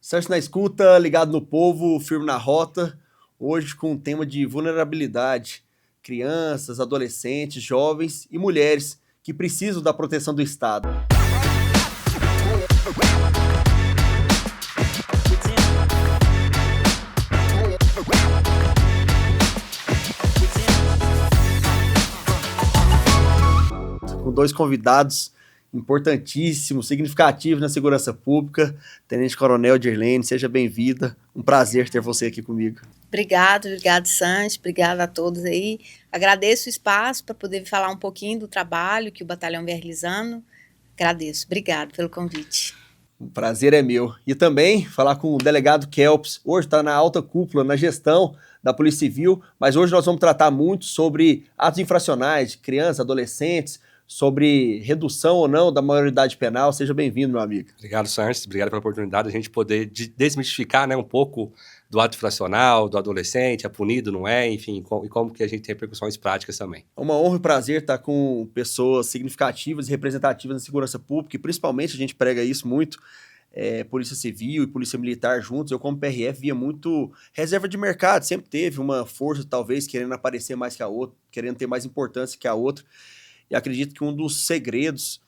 Sérgio na escuta, ligado no povo, firme na rota. Hoje com o tema de vulnerabilidade. Crianças, adolescentes, jovens e mulheres que precisam da proteção do Estado. Com dois convidados importantíssimos, significativos na segurança pública. Tenente Coronel Dirlene, seja bem-vinda. Um prazer ter você aqui comigo. Obrigado, Sanches, obrigada a todos aí. Agradeço o espaço para poder falar um pouquinho do trabalho que o batalhão vem realizando. Agradeço, obrigado pelo convite. O prazer é meu. E também falar com o delegado Kelps. Hoje está na alta cúpula, na gestão da Polícia Civil, mas hoje nós vamos tratar muito sobre atos infracionais de crianças, adolescentes, sobre redução ou não da maioridade penal. Seja bem-vindo, meu amigo. Obrigado, Sanches. Obrigado pela oportunidade de a gente poder desmistificar, né, um pouco do ato infracional, do adolescente, é punido, não é, enfim, e como que a gente tem repercussões práticas também. É uma honra e prazer estar com pessoas significativas e representativas na segurança pública, e principalmente a gente prega isso muito, Polícia Civil e Polícia Militar juntos. Eu, como PRF, via muito reserva de mercado, sempre teve uma força, talvez, querendo aparecer mais que a outra, querendo ter mais importância que a outra. E acredito que um dos segredos,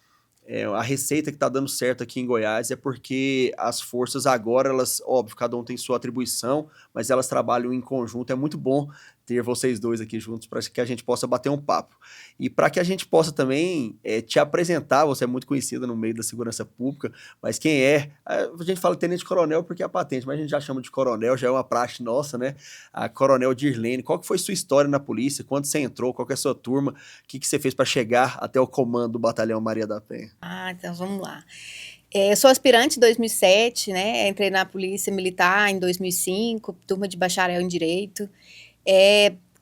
a receita que está dando certo aqui em Goiás, é porque as forças agora, elas, óbvio, cada um tem sua atribuição, mas elas trabalham em conjunto. É muito bom ter vocês dois aqui juntos para que a gente possa bater um papo. E para que a gente possa também te apresentar, você é muito conhecida no meio da segurança pública, mas quem é? A gente fala Tenente Coronel porque é a patente, mas a gente já chama de Coronel, já é uma praxe nossa, né? A Coronel Dirlene, qual que foi sua história na polícia? Quando você entrou? Qual que é a sua turma? O que você fez para chegar até o comando do Batalhão Maria da Penha? Então vamos lá. Eu sou aspirante em 2007, né? Entrei na Polícia Militar em 2005, turma de bacharel em Direito.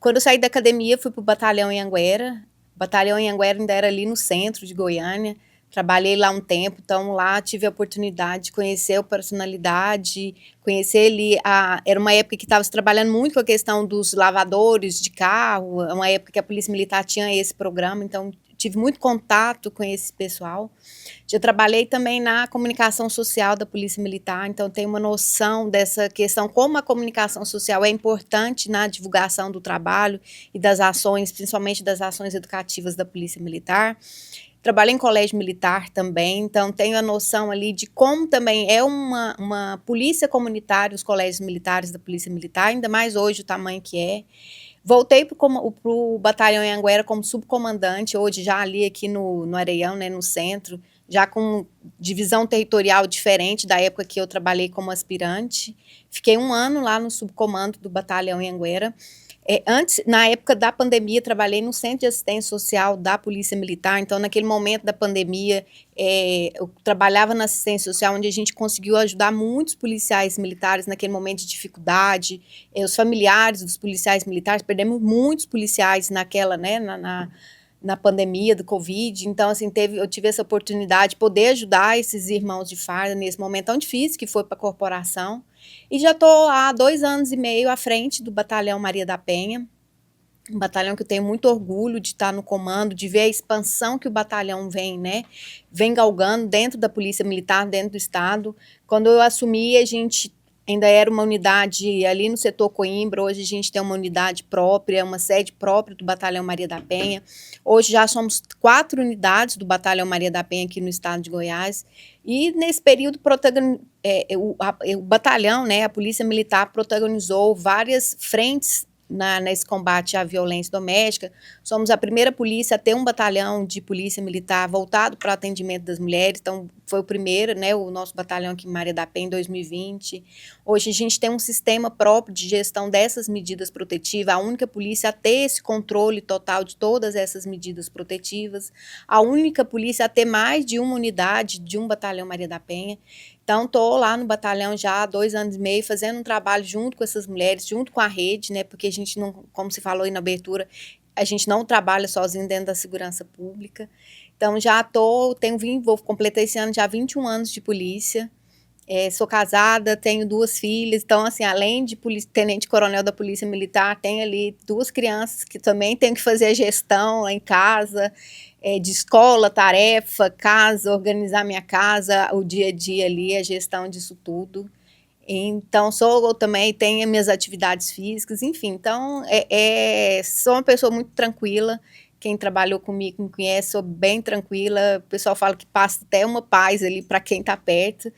Quando eu saí da academia, fui para o Batalhão em Anguera. O Batalhão em Anguera ainda era ali no centro de Goiânia. Trabalhei lá um tempo, então lá tive a oportunidade de conhecer a operacionalidade, conhecer ali, era uma época que estava se trabalhando muito com a questão dos lavadores de carro, uma época que a Polícia Militar tinha esse programa, então tive muito contato com esse pessoal. Já trabalhei também na comunicação social da Polícia Militar, então tenho uma noção dessa questão, como a comunicação social é importante na divulgação do trabalho e das ações, principalmente das ações educativas da Polícia Militar. Trabalhei em colégio militar também, então tenho a noção ali de como também é uma polícia comunitária, os colégios militares da Polícia Militar, ainda mais hoje o tamanho que é. Voltei para o batalhão em Anguera como subcomandante, hoje já ali aqui no Areião, né, no centro, já com divisão territorial diferente da época que eu trabalhei como aspirante. Fiquei 1 ano lá no subcomando do batalhão em Anguera. Antes, na época da pandemia, trabalhei no Centro de Assistência Social da Polícia Militar, então naquele momento da pandemia, eu trabalhava na assistência social, onde a gente conseguiu ajudar muitos policiais militares naquele momento de dificuldade, os familiares dos policiais militares, perdemos muitos policiais naquela, né, na pandemia do Covid, então assim, eu tive essa oportunidade de poder ajudar esses irmãos de farda nesse momento tão difícil que foi para a corporação. E já estou há 2 anos e meio à frente do Batalhão Maria da Penha, um batalhão que eu tenho muito orgulho de estar no comando, de ver a expansão que o batalhão vem galgando dentro da Polícia Militar, dentro do Estado. Quando eu assumi, a gente ainda era uma unidade ali no setor Coimbra, hoje a gente tem uma unidade própria, uma sede própria do Batalhão Maria da Penha. Hoje já somos 4 unidades do Batalhão Maria da Penha aqui no estado de Goiás. E nesse período o batalhão, né, a Polícia Militar protagonizou várias frentes nesse combate à violência doméstica. Somos a primeira polícia a ter um batalhão de polícia militar voltado para o atendimento das mulheres, então foi o primeiro, né, o nosso batalhão aqui em Maria da Penha em 2020. Hoje a gente tem um sistema próprio de gestão dessas medidas protetivas, a única polícia a ter esse controle total de todas essas medidas protetivas, a única polícia a ter mais de uma unidade de um batalhão Maria da Penha. Então, estou lá no batalhão já há 2 anos e meio, fazendo um trabalho junto com essas mulheres, junto com a rede, né? Porque a gente não, como se falou aí na abertura, a gente não trabalha sozinho dentro da segurança pública. Então, completei esse ano já 21 anos de polícia. Sou casada, tenho 2 filhas, então, assim, além de tenente-coronel da Polícia Militar, tenho ali 2 crianças que também tenho que fazer a gestão lá em casa, de escola, tarefa, casa, organizar minha casa, o dia a dia ali, a gestão disso tudo. Então, também tenho minhas atividades físicas, enfim. Então, sou uma pessoa muito tranquila. Quem trabalhou comigo me conhece, sou bem tranquila. O pessoal fala que passa até uma paz ali para quem está perto,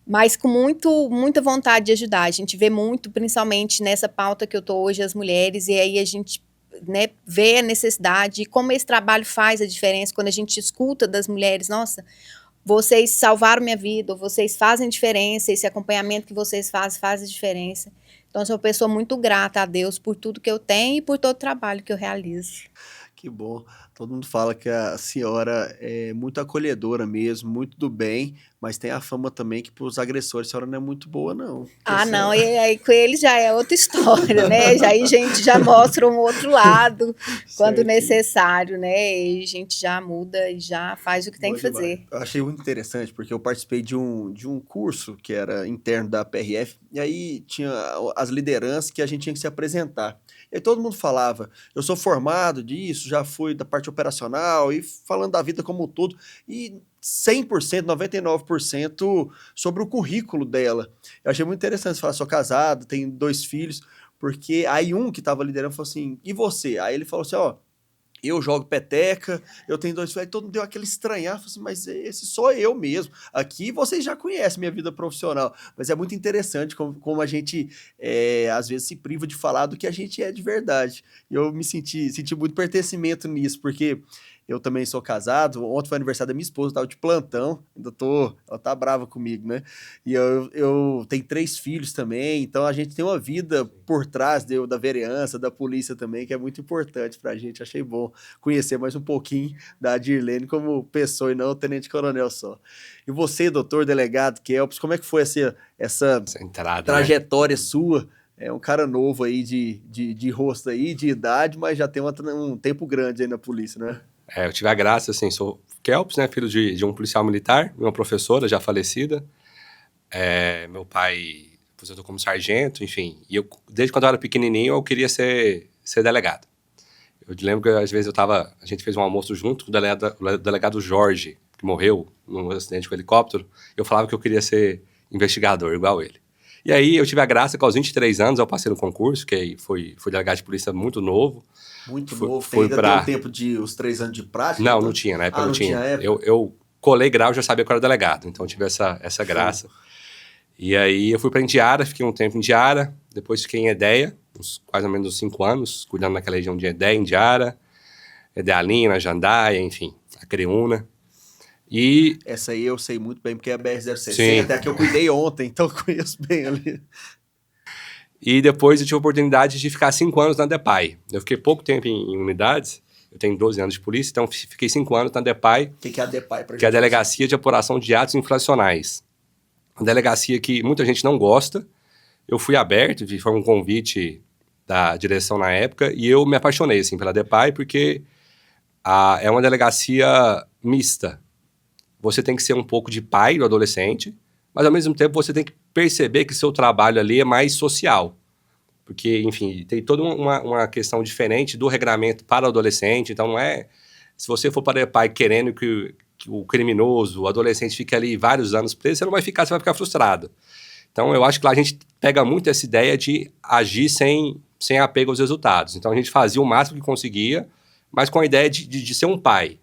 mas com muita vontade de ajudar. A gente vê muito, principalmente nessa pauta que eu estou hoje, as mulheres, e aí a gente, né, vê a necessidade e como esse trabalho faz a diferença quando a gente escuta das mulheres. Nossa, vocês salvaram minha vida, vocês fazem diferença, esse acompanhamento que vocês fazem faz a diferença. Então, eu sou uma pessoa muito grata a Deus por tudo que eu tenho e por todo o trabalho que eu realizo. Que bom. Todo mundo fala que a senhora é muito acolhedora mesmo, muito do bem, mas tem a fama também que para os agressores a senhora não é muito boa, não. Não, e aí com ele já é outra história, né? Já aí a gente já mostra um outro lado quando Certo. necessário, né? E a gente já muda e já faz o que tem Boa que fazer. demais. Eu achei muito interessante, porque eu participei de um curso que era interno da PRF, e aí tinha as lideranças que a gente tinha que se apresentar. E aí todo mundo falava, eu sou formado disso, já fui da parte operacional, e falando da vida como um todo, e 100%, 99% sobre o currículo dela. Eu achei muito interessante, falar, sou casado, tenho 2 filhos, porque aí um que estava liderando falou assim, e você? Aí ele falou assim, ó, eu jogo peteca, eu tenho 2 filhos, aí todo mundo deu aquele estranhar, falou assim, mas esse sou eu mesmo. Aqui vocês já conhecem minha vida profissional, mas é muito interessante como a gente, às vezes, se priva de falar do que a gente é de verdade. E eu me senti muito pertencimento nisso, porque eu também sou casado, ontem foi aniversário da minha esposa, eu tava de plantão, ela tá brava comigo, né? E eu tenho 3 filhos também, então a gente tem uma vida por trás da vereança, da polícia também, que é muito importante pra gente. Achei bom conhecer mais um pouquinho da Dirlene como pessoa e não tenente-coronel só. E você, doutor delegado Kelps, como é que foi essa entrada, trajetória sua? É um cara novo aí de rosto aí, de idade, mas já tem um tempo grande aí na polícia, né? Eu tive a graça, assim, sou Kelps, né, filho de um policial militar, uma professora já falecida. Meu pai aposentou como sargento, enfim. E eu, desde quando eu era pequenininho, eu queria ser delegado. Eu lembro que às vezes a gente fez um almoço junto com o delegado Jorge, que morreu num acidente com helicóptero. Eu falava que eu queria ser investigador, igual ele. E aí eu tive a graça que aos 23 anos eu passei no concurso, que aí fui delegado de polícia muito novo. Muito novo. Foi Ainda tem um tempo de os 3 anos de prática? Não, então? não tinha, na época não tinha. Eu colei grau e já sabia que eu era delegado, então eu tive essa graça. E aí eu fui para Indiara, fiquei um tempo em Indiara, depois fiquei em Edéia, mais ou menos 5 anos, cuidando daquela região de Edéia, Indiara, Edealina, Jandaia, enfim, Acreúna. E essa aí eu sei muito bem, porque é a BR-060, sim, até que eu cuidei ontem, então eu conheço bem ali. E depois eu tive a oportunidade de ficar 5 anos na DEPAI. Eu fiquei pouco tempo em unidades, eu tenho 12 anos de polícia, então fiquei 5 anos na DEPAI. O que é a DEPAI? Que é a Delegacia de Apuração de Atos Infracionais. Uma delegacia que muita gente não gosta. Eu fui aberto, foi um convite da direção na época, e eu me apaixonei assim, pela DEPAI, porque é uma delegacia mista. Você tem que ser um pouco de pai do adolescente, mas ao mesmo tempo você tem que perceber que seu trabalho ali é mais social. Porque, enfim, tem toda uma questão diferente do regramento para o adolescente. Então, não é... Se você for para a DEPAI querendo que o criminoso, o adolescente fique ali vários anos preso, você não vai ficar, você vai ficar frustrado. Então, eu acho que lá a gente pega muito essa ideia de agir sem apego aos resultados. Então, a gente fazia o máximo que conseguia, mas com a ideia de ser um pai.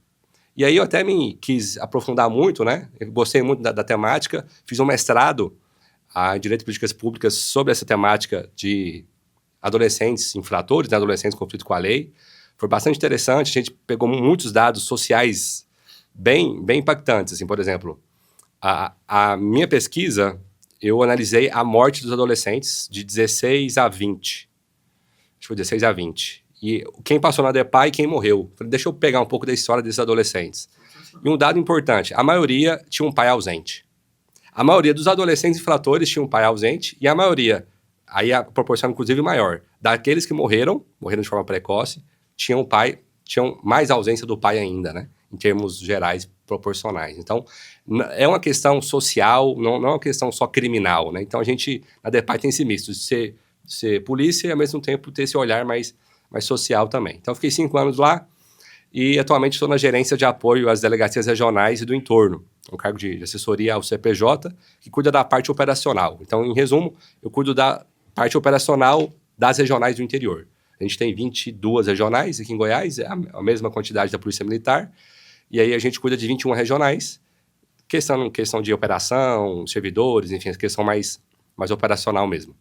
E aí eu até me quis aprofundar muito, né? Eu gostei muito da temática, fiz um mestrado em Direito e Políticas Públicas sobre essa temática de adolescentes infratores, né? Adolescentes em conflito com a lei. Foi bastante interessante, a gente pegou muitos dados sociais bem impactantes. Assim, por exemplo, a minha pesquisa, eu analisei a morte dos adolescentes de 16 a 20. Acho que foi 16 a 20. E quem passou na DEPAI e quem morreu. Falei, deixa eu pegar um pouco da história desses adolescentes. E um dado importante, a maioria tinha um pai ausente. A maioria dos adolescentes infratores tinha um pai ausente e a maioria, aí a proporção inclusive maior, daqueles que morreram de forma precoce, tinham mais ausência do pai ainda, né? Em termos gerais, proporcionais. Então, é uma questão social, não é uma questão só criminal, né? Então, a gente, na DEPAI tem esse misto de ser polícia e, ao mesmo tempo, ter esse olhar mais social também. Então, eu fiquei 5 anos lá. E atualmente estou na gerência de apoio às delegacias regionais e do entorno, um cargo de assessoria ao CPJ, que cuida da parte operacional. Então, em resumo, eu cuido da parte operacional das regionais do interior. A gente tem 22 regionais aqui em Goiás, é a mesma quantidade da Polícia Militar, e aí a gente cuida de 21 regionais, questão de operação, servidores, enfim, questão mais operacional mesmo.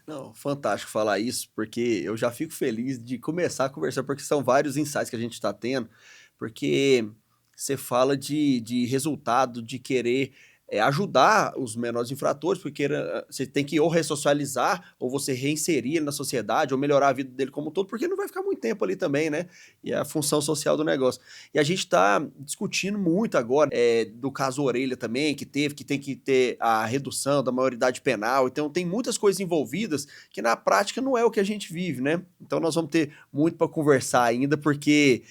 Não, fantástico falar isso, porque eu já fico feliz de começar a conversar, porque são vários insights que a gente está tendo, porque você fala de resultado, de querer ajudar os menores infratores, porque você tem que ou ressocializar, ou você reinserir ele na sociedade, ou melhorar a vida dele como um todo, porque ele não vai ficar muito tempo ali também, né? E é a função social do negócio. E a gente está discutindo muito agora do caso Orelha também, que tem que ter a redução da maioridade penal, então tem muitas coisas envolvidas que na prática não é o que a gente vive, né? Então nós vamos ter muito para conversar ainda, porque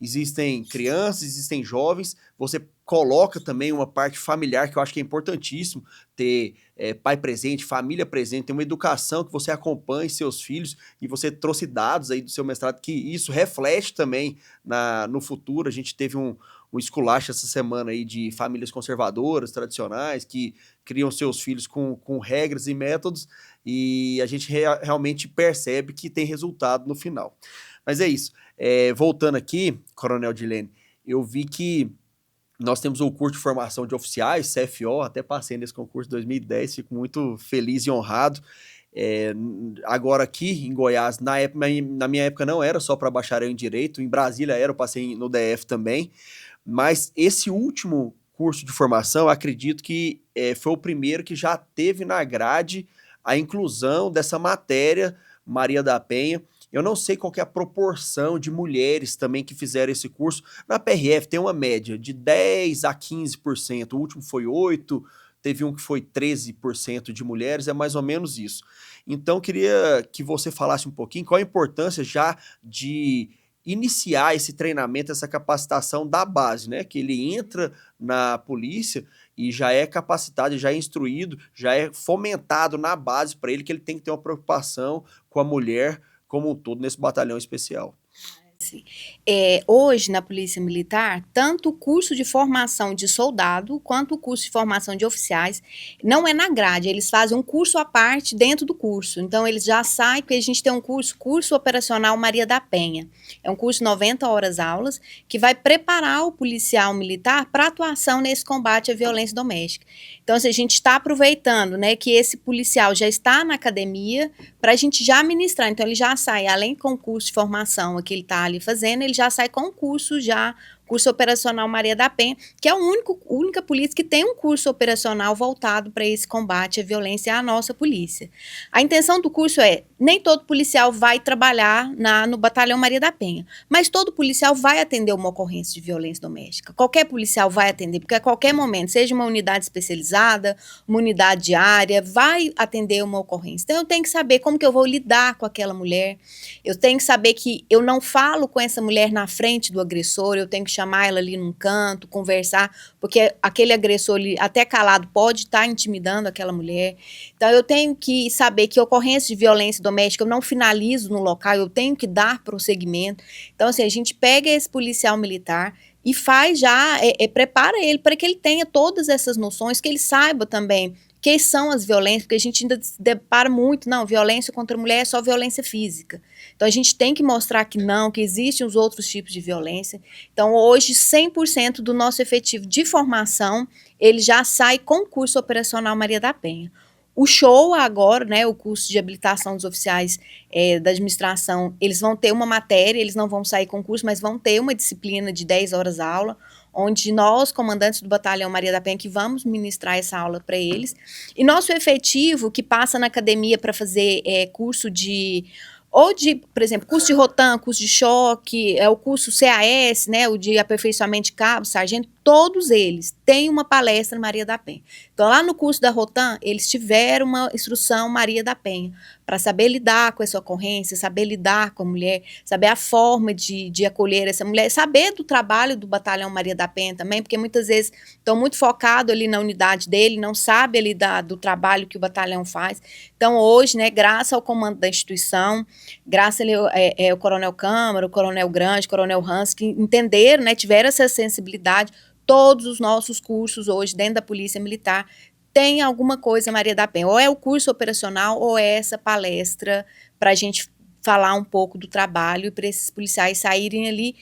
existem crianças, existem jovens, você coloca também uma parte familiar, que eu acho que é importantíssimo, ter pai presente, família presente, ter uma educação que você acompanhe seus filhos, e você trouxe dados aí do seu mestrado, que isso reflete também no futuro. A gente teve um esculacho essa semana aí de famílias conservadoras, tradicionais, que criam seus filhos com regras e métodos, e a gente realmente percebe que tem resultado no final. Mas é isso. Voltando aqui, Coronel Dilene, eu vi que nós temos o curso de formação de oficiais, CFO, até passei nesse concurso de 2010, fico muito feliz e honrado. Agora aqui em Goiás, na minha época não era só para bacharel em Direito, em Brasília eu passei no DF também, mas esse último curso de formação, acredito que foi o primeiro que já teve na grade a inclusão dessa matéria, Maria da Penha. Eu não sei qual que é a proporção de mulheres também que fizeram esse curso. Na PRF tem uma média de 10% a 15%. O último foi 8%, teve um que foi 13% de mulheres, é mais ou menos isso. Então, queria que você falasse um pouquinho qual a importância já de iniciar esse treinamento, essa capacitação da base, né? Que ele entra na polícia e já é capacitado, já é instruído, já é fomentado na base para ele que ele tem que ter uma preocupação com a mulher como um todo nesse batalhão especial. Sim. Hoje, na Polícia Militar, tanto o curso de formação de soldado quanto o curso de formação de oficiais não é na grade, eles fazem um curso à parte dentro do curso. Então, eles já saem, porque a gente tem um curso operacional Maria da Penha. É um curso de 90 horas aulas, que vai preparar o policial militar para atuação nesse combate à violência doméstica. Então, assim, a gente está aproveitando, né, que esse policial já está na academia para a gente já ministrar. Então, ele já sai, além do concurso de formação que ele está ali fazendo, ele já sai com o curso operacional Maria da Penha, que é a única polícia que tem um curso operacional voltado para esse combate à violência, à nossa polícia. A intenção do curso nem todo policial vai trabalhar no batalhão Maria da Penha, mas todo policial vai atender uma ocorrência de violência doméstica. Qualquer policial vai atender, porque a qualquer momento, seja uma unidade especializada, uma unidade diária, vai atender uma ocorrência. Então, eu tenho que saber como que eu vou lidar com aquela mulher, eu tenho que saber que eu não falo com essa mulher na frente do agressor, eu tenho que chamar ela ali num canto, conversar, porque aquele agressor ali, até calado, pode estar intimidando aquela mulher. Então, eu tenho que saber que ocorrência de violência doméstica eu não finalizo no local, eu tenho que dar prosseguimento. Então, assim, a gente pega esse policial militar e faz já, prepara ele para que ele tenha todas essas noções, que ele saiba também que são as violências, porque a gente ainda se depara muito, não, violência contra a mulher é só violência física. Então, a gente tem que mostrar que não, que existem os outros tipos de violência. Então, hoje, 100% do nosso efetivo de formação, ele já sai com o curso operacional Maria da Penha. O show agora, né, o curso de habilitação dos oficiais da administração, eles vão ter uma matéria, eles não vão sair com curso, mas vão ter uma disciplina de 10 horas aula, onde nós, comandantes do batalhão Maria da Penha, que vamos ministrar essa aula para eles. E nosso efetivo, que passa na academia para fazer curso por exemplo, curso de rotan, curso de choque, o curso CAS, né, o de aperfeiçoamento de cabo, sargento, todos eles têm uma palestra Maria da Penha. Então, lá no curso da Rotan, eles tiveram uma instrução Maria da Penha, para saber lidar com essa ocorrência, saber lidar com a mulher, saber a forma de acolher essa mulher, saber do trabalho do Batalhão Maria da Penha também, porque muitas vezes estão muito focados ali na unidade dele, não sabem ali do trabalho que o batalhão faz. Então, hoje, né, graças ao comando da instituição, graças ao Coronel Câmara, o Coronel Grande, o Coronel Hans, que entenderam, né, tiveram essa sensibilidade, todos os nossos cursos hoje dentro da Polícia Militar tem alguma coisa Maria da Penha, ou é o curso operacional ou é essa palestra para a gente falar um pouco do trabalho e para esses policiais saírem ali.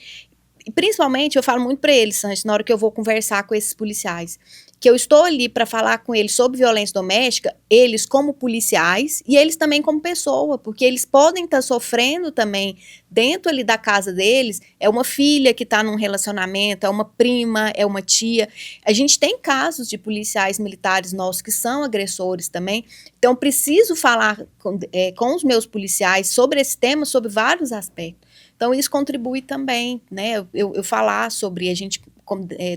E principalmente, eu falo muito para eles, Sanches, na hora que eu vou conversar com esses policiais, que eu estou ali para falar com eles sobre violência doméstica, eles como policiais e eles também como pessoa, porque eles podem estar sofrendo também dentro ali da casa deles, é uma filha que está num relacionamento, é uma prima, é uma tia. A gente tem casos de policiais militares nossos que são agressores também, então preciso falar com os meus policiais sobre esse tema, sobre vários aspectos. Então isso contribui também, né, eu falar sobre, a gente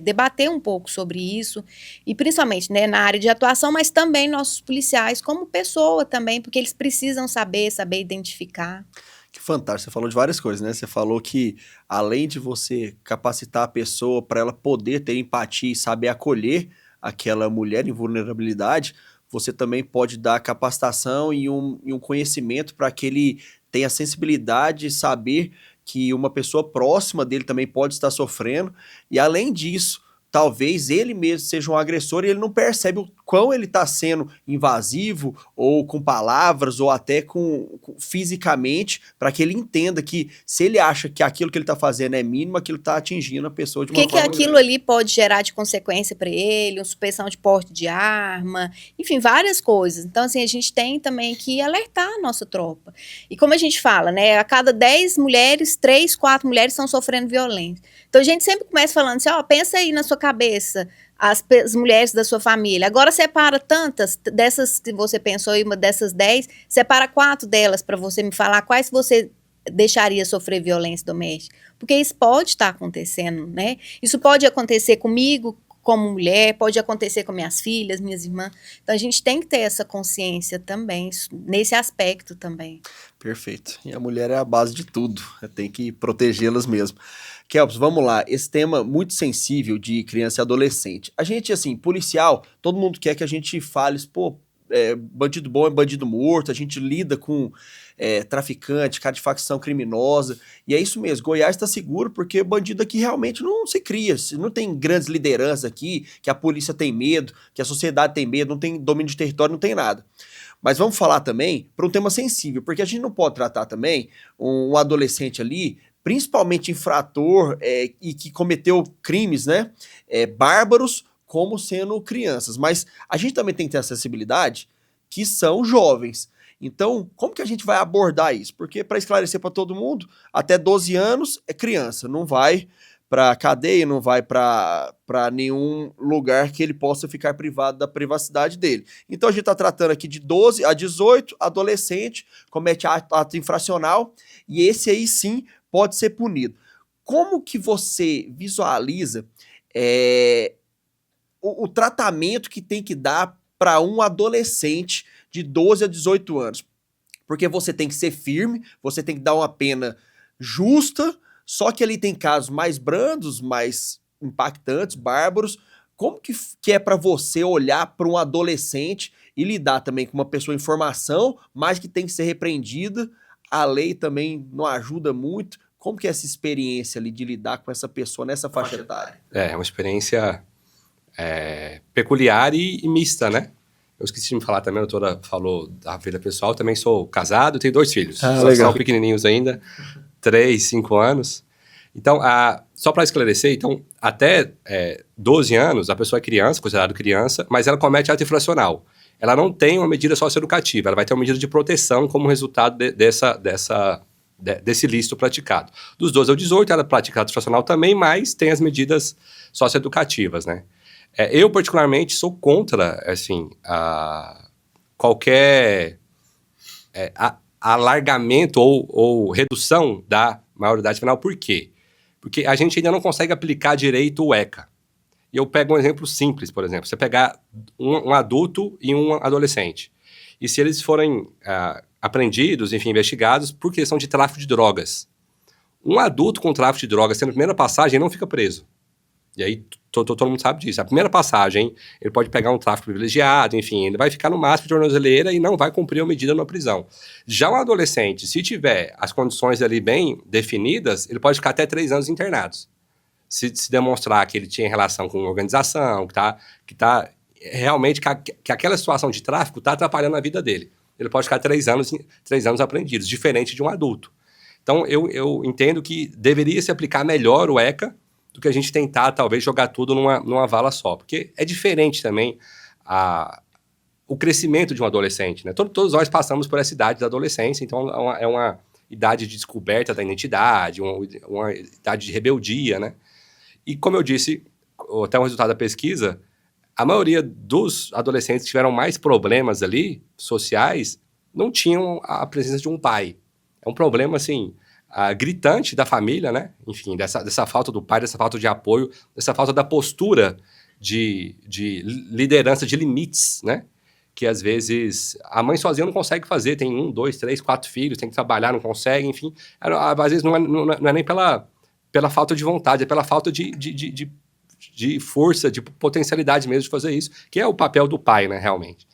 debater um pouco sobre isso, e principalmente, né, na área de atuação, mas também nossos policiais como pessoa também, porque eles precisam saber identificar. Que fantástico, você falou de várias coisas, né? Você falou que além de você capacitar a pessoa para ela poder ter empatia e saber acolher aquela mulher em vulnerabilidade, você também pode dar capacitação e um conhecimento para que ele tenha sensibilidade e saber que uma pessoa próxima dele também pode estar sofrendo, e além disso, talvez ele mesmo seja um agressor e ele não percebe o quão ele está sendo invasivo, ou com palavras, ou até com fisicamente, para que ele entenda que se ele acha que aquilo que ele está fazendo é mínimo, aquilo está atingindo a pessoa de uma forma... O que aquilo ali pode gerar de consequência para ele, uma suspensão de porte de arma, enfim, várias coisas. Então, assim, a gente tem também que alertar a nossa tropa. E como a gente fala, né, a cada 10 mulheres, 3, 4 mulheres estão sofrendo violência. Então, a gente sempre começa falando assim, ó, pensa aí na sua cabeça, as mulheres da sua família. Agora separa tantas, dessas que você pensou aí, uma dessas 10, separa 4 delas para você me falar quais você deixaria sofrer violência doméstica. Porque isso pode estar acontecendo, né? Isso pode acontecer comigo como mulher, pode acontecer com minhas filhas, minhas irmãs. Então, a gente tem que ter essa consciência também, nesse aspecto também. Perfeito. E a mulher é a base de tudo, tem que protegê-las mesmo. Kelps, vamos lá, esse tema muito sensível de criança e adolescente. A gente, assim, policial, todo mundo quer que a gente fale, pô, bandido bom é bandido morto, a gente lida com traficante, cara de facção criminosa, e é isso mesmo, Goiás está seguro porque bandido aqui realmente não se cria, não tem grandes lideranças aqui, que a polícia tem medo, que a sociedade tem medo, não tem domínio de território, não tem nada. Mas vamos falar também para um tema sensível, porque a gente não pode tratar também um adolescente ali, principalmente infrator e que cometeu crimes, né, bárbaros, como sendo crianças. Mas a gente também tem que ter acessibilidade, que são jovens. Então, como que a gente vai abordar isso? Porque, para esclarecer para todo mundo, até 12 anos é criança, não vai para cadeia, não vai para nenhum lugar que ele possa ficar privado da privacidade dele. Então, a gente está tratando aqui de 12 a 18, adolescente, comete ato infracional, e esse aí sim pode ser punido. Como que você visualiza o tratamento que tem que dar para um adolescente de 12 a 18 anos? Porque você tem que ser firme, você tem que dar uma pena justa, só que ali tem casos mais brandos, mais impactantes, bárbaros. Como que é para você olhar para um adolescente e lidar também com uma pessoa em formação, mas que tem que ser repreendida? A lei também não ajuda muito. Como que é essa experiência ali de lidar com essa pessoa nessa faixa etária? É uma experiência peculiar e mista, né? Eu esqueci de me falar também, a doutora falou da vida pessoal, também sou casado, tenho 2 filhos, são pequenininhos ainda, 3, 5 anos. Então, só para esclarecer, então, até 12 anos, a pessoa é criança, considerada criança, mas ela comete ato infracional. Ela não tem uma medida socioeducativa, ela vai ter uma medida de proteção como resultado desse ilícito praticado. Dos 12 ao 18, ela pratica ato infracional também, mas tem as medidas socioeducativas, né? Eu, particularmente, sou contra, assim, qualquer alargamento ou redução da maioridade penal. Por quê? Porque a gente ainda não consegue aplicar direito o ECA. E eu pego um exemplo simples, por exemplo. Você pegar um adulto e um adolescente. E se eles forem apreendidos, enfim, investigados por questão de tráfico de drogas. Um adulto com tráfico de drogas, sendo a primeira passagem, não fica preso. E aí todo mundo sabe disso. A primeira passagem, ele pode pegar um tráfico privilegiado, enfim, ele vai ficar no máximo de tornozeleira e não vai cumprir a medida na prisão. Já um adolescente, se tiver as condições ali bem definidas, ele pode ficar até 3 anos internados. Se demonstrar que ele tinha relação com organização, que tá realmente, que aquela situação de tráfico está atrapalhando a vida dele. Ele pode ficar 3 anos apreendidos, diferente de um adulto. Então, eu entendo que deveria se aplicar melhor o ECA do que a gente tentar, talvez, jogar tudo numa vala só. Porque é diferente também o crescimento de um adolescente, né? Todos nós passamos por essa idade da adolescência, então é uma idade de descoberta da identidade, uma idade de rebeldia, né? E como eu disse, até o resultado da pesquisa, a maioria dos adolescentes que tiveram mais problemas ali, sociais, não tinham a presença de um pai. É um problema, assim, gritante da família, né? Enfim, dessa falta do pai, dessa falta de apoio, dessa falta da postura de liderança, de limites, né? Que às vezes a mãe sozinha não consegue fazer, tem 1, 2, 3, 4 filhos, tem que trabalhar, não consegue, enfim. Às vezes não é nem pela falta de vontade, é pela falta de força, de potencialidade mesmo de fazer isso, que é o papel do pai, né, realmente.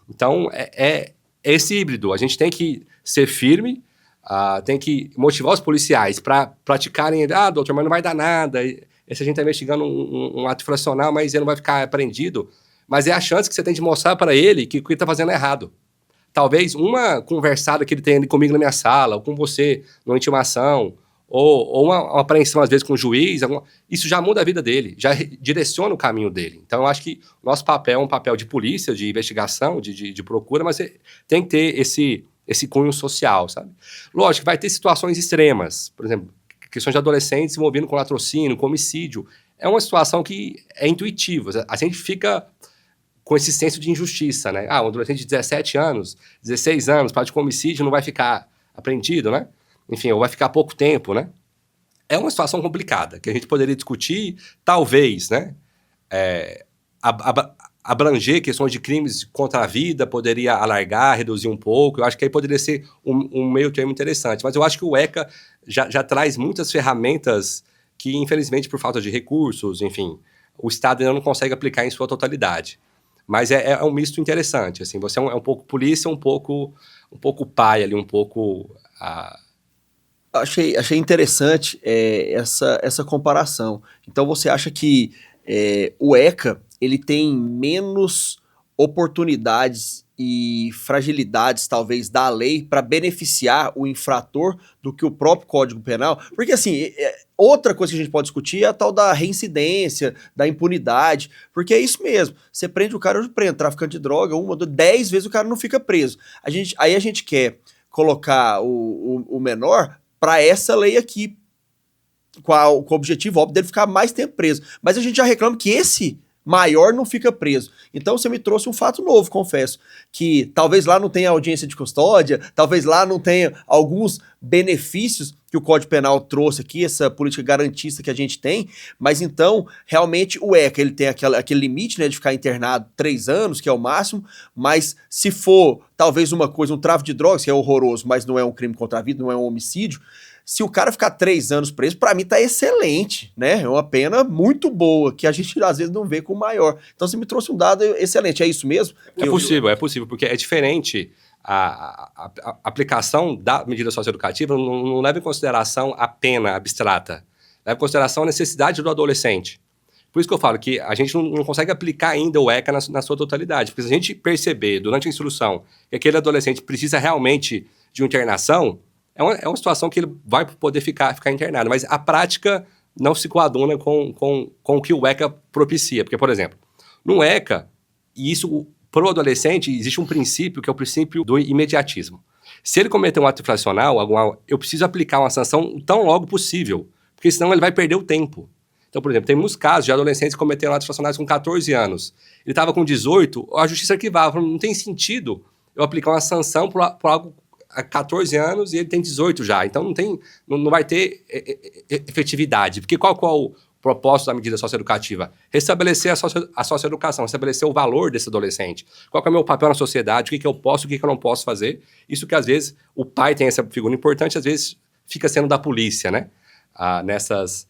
Então, é esse híbrido. A gente tem que ser firme, tem que motivar os policiais para praticarem, doutor, mas não vai dar nada, esse a gente está investigando um ato infracional, mas ele não vai ficar apreendido, mas é a chance que você tem de mostrar para ele que o que ele está fazendo é errado. Talvez uma conversada que ele tenha comigo na minha sala, ou com você, numa intimação, ou uma apreensão, às vezes, com o juiz, isso já muda a vida dele, já direciona o caminho dele. Então, eu acho que o nosso papel é um papel de polícia, de investigação, de procura, mas tem que ter esse cunho social, sabe? Lógico que vai ter situações extremas, por exemplo, questões de adolescentes se envolvendo com latrocínio, com homicídio. É uma situação que é intuitiva. A gente fica com esse senso de injustiça, né? Um adolescente de 17 anos, 16 anos, prática de homicídio, não vai ficar apreendido, né? Enfim, ou vai ficar pouco tempo, né? É uma situação complicada, que a gente poderia discutir, talvez, né? Abranger questões de crimes contra a vida, poderia alargar, reduzir um pouco. Eu acho que aí poderia ser um meio termo interessante. Mas eu acho que o ECA já traz muitas ferramentas que, infelizmente, por falta de recursos, enfim, o Estado ainda não consegue aplicar em sua totalidade. Mas é um misto interessante, assim. Você é um pouco polícia, um pouco pai ali, um pouco... Achei interessante essa comparação. Então, você acha que o ECA ele tem menos oportunidades e fragilidades, talvez, da lei para beneficiar o infrator do que o próprio Código Penal? Porque, assim, outra coisa que a gente pode discutir é a tal da reincidência, da impunidade, porque é isso mesmo. Você prende o cara, hoje prende traficante de droga, 1, 2, 10 vezes o cara não fica preso. Aí a gente quer colocar o menor para essa lei aqui, com o objetivo, óbvio, dele ficar mais tempo preso. Mas a gente já reclama que esse maior não fica preso. Então você me trouxe um fato novo, confesso, que talvez lá não tenha audiência de custódia, talvez lá não tenha alguns benefícios que o Código Penal trouxe aqui, essa política garantista que a gente tem, mas então, realmente, o ECA, ele tem aquele limite, né, de ficar internado 3 anos, que é o máximo, mas se for, talvez uma coisa, um tráfico de drogas, que é horroroso, mas não é um crime contra a vida, não é um homicídio, se o cara ficar 3 anos preso, pra mim tá excelente, né? É uma pena muito boa, que a gente às vezes não vê com o maior. Então você me trouxe um dado excelente, é isso mesmo? É possível, porque é diferente a aplicação da medida socioeducativa não leva em consideração a pena abstrata, leva em consideração a necessidade do adolescente. Por isso que eu falo que a gente não consegue aplicar ainda o ECA na sua totalidade, porque se a gente perceber durante a instrução que aquele adolescente precisa realmente de uma internação, é uma situação que ele vai poder ficar internado, mas a prática não se coaduna com o que o ECA propicia. Porque, por exemplo, no ECA, e isso para o adolescente, existe um princípio que é o princípio do imediatismo. Se ele cometer um ato infracional, eu preciso aplicar uma sanção tão logo possível, porque senão ele vai perder o tempo. Então, por exemplo, tem muitos casos de adolescentes que cometeram atos infracionais com 14 anos. Ele estava com 18, a justiça arquivava. Não tem sentido eu aplicar uma sanção por algo há 14 anos e ele tem 18 já. Então não vai ter efetividade. Porque qual propósito da medida socioeducativa? Restabelecer a socioeducação, estabelecer o valor desse adolescente. Qual que é o meu papel na sociedade, o que eu posso, o que eu não posso fazer. Isso que, às vezes, o pai tem essa figura importante, às vezes, fica sendo da polícia, né? Nessas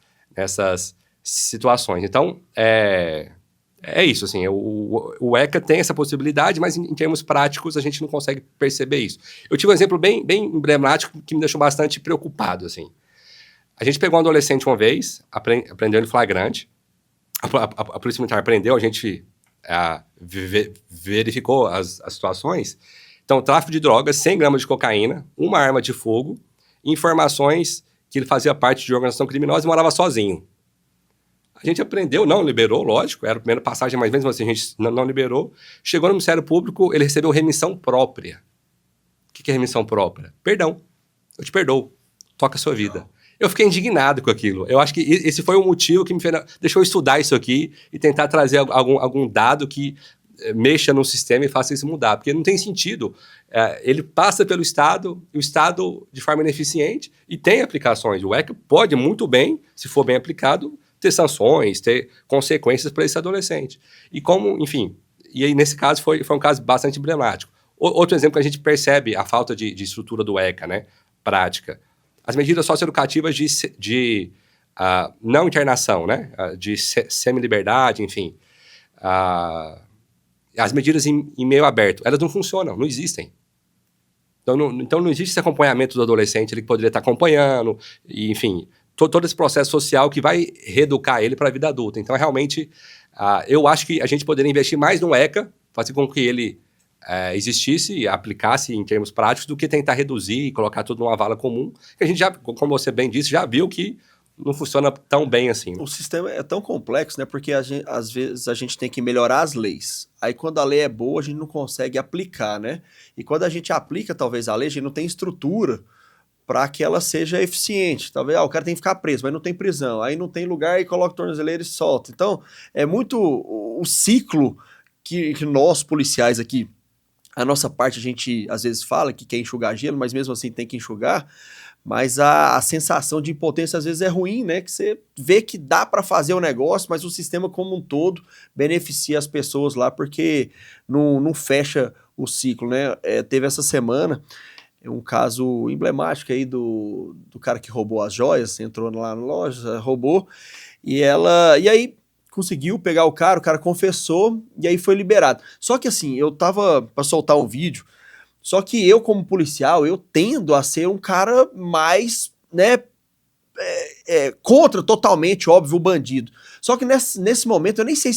situações. Então, é isso, assim, o ECA tem essa possibilidade, mas em termos práticos a gente não consegue perceber isso. Eu tive um exemplo bem emblemático que me deixou bastante preocupado, assim. A gente pegou um adolescente uma vez, prendeu ele em flagrante, a Polícia Militar prendeu, a gente verificou as situações. Então, tráfico de drogas, 100 gramas de cocaína, uma arma de fogo, informações que ele fazia parte de organização criminosa e morava sozinho. A gente aprendeu, não liberou, lógico, era a primeira passagem, mas mesmo assim a gente não liberou. Chegou no Ministério Público, ele recebeu remissão própria. O que é remissão própria? Perdão, eu te perdoo, toca a sua vida. Eu fiquei indignado com aquilo. Eu acho que esse foi o motivo que me deixou estudar isso aqui e tentar trazer algum dado que mexa no sistema e faça isso mudar. Porque não tem sentido. Ele passa pelo Estado, e o Estado de forma ineficiente, e tem aplicações. O ECA pode muito bem, se for bem aplicado, ter sanções, ter consequências para esse adolescente. E como, enfim, e aí nesse caso foi um caso bastante emblemático. Outro exemplo que a gente percebe a falta de estrutura do ECA, né, prática. As medidas socioeducativas de não internação, né, de semi-liberdade, enfim. As medidas em meio aberto, elas não funcionam, não existem. Então não existe esse acompanhamento do adolescente, ele que poderia estar acompanhando, e, enfim, todo esse processo social que vai reeducar ele para a vida adulta. Então, realmente, eu acho que a gente poderia investir mais no ECA, fazer com que ele existisse e aplicasse em termos práticos, do que tentar reduzir e colocar tudo numa vala comum, que a gente já, como você bem disse, já viu que não funciona tão bem assim. O sistema é tão complexo, né? Porque às vezes a gente tem que melhorar as leis. Aí quando a lei é boa, a gente não consegue aplicar, né? E quando a gente aplica, talvez, a lei, a gente não tem estrutura para que ela seja eficiente. Talvez, o cara tem que ficar preso, mas não tem prisão. Aí não tem lugar e coloca o tornozeleiro e solta. Então, é muito o ciclo que nós, policiais aqui, a nossa parte, a gente às vezes fala que quer enxugar gelo, mas mesmo assim tem que enxugar. Mas a sensação de impotência às vezes é ruim, né? Que você vê que dá para fazer o negócio, mas o sistema como um todo beneficia as pessoas lá, porque não fecha o ciclo, né? Teve essa semana um caso emblemático aí do cara que roubou as joias, entrou lá na loja, roubou, e aí conseguiu pegar o cara confessou, e aí foi liberado. Só que assim, eu tava para soltar um vídeo, só que eu, como policial, eu tendo a ser um cara mais, né, contra totalmente, óbvio, o bandido. Só que nesse momento eu nem sei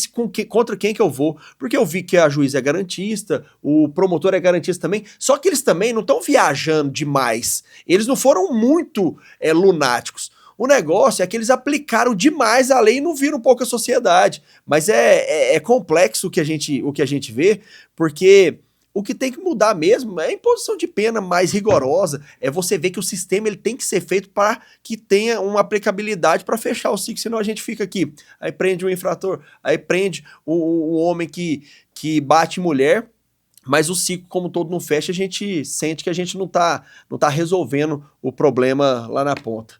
contra quem que eu vou, porque eu vi que a juíza é garantista, o promotor é garantista também, só que eles também não estão viajando demais. Eles não foram muito lunáticos. O negócio é que eles aplicaram demais a lei e não viram um pouco a sociedade. Mas é complexo o que a gente vê, porque o que tem que mudar mesmo é a imposição de pena mais rigorosa, é você ver que o sistema ele tem que ser feito para que tenha uma aplicabilidade para fechar o ciclo, senão a gente fica aqui, aí prende o infrator, aí prende o homem que bate mulher, mas o ciclo como todo não fecha, a gente sente que a gente não tá resolvendo o problema lá na ponta.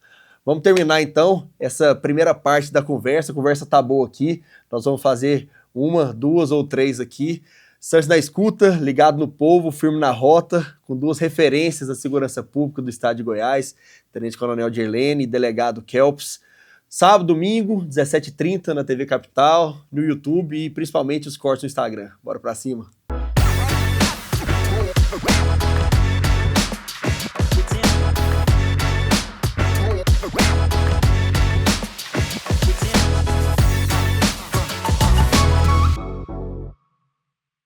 Vamos terminar então essa primeira parte da conversa, a conversa tá boa aqui, nós vamos fazer 1, 2 ou 3 aqui. Santos na escuta, ligado no povo, firme na rota, com 2 referências da segurança pública do estado de Goiás, Tenente Coronel Dirlene e Delegado Kelps. Sábado, domingo, 17h30 na TV Capital, no YouTube e principalmente os cortes no Instagram. Bora pra cima.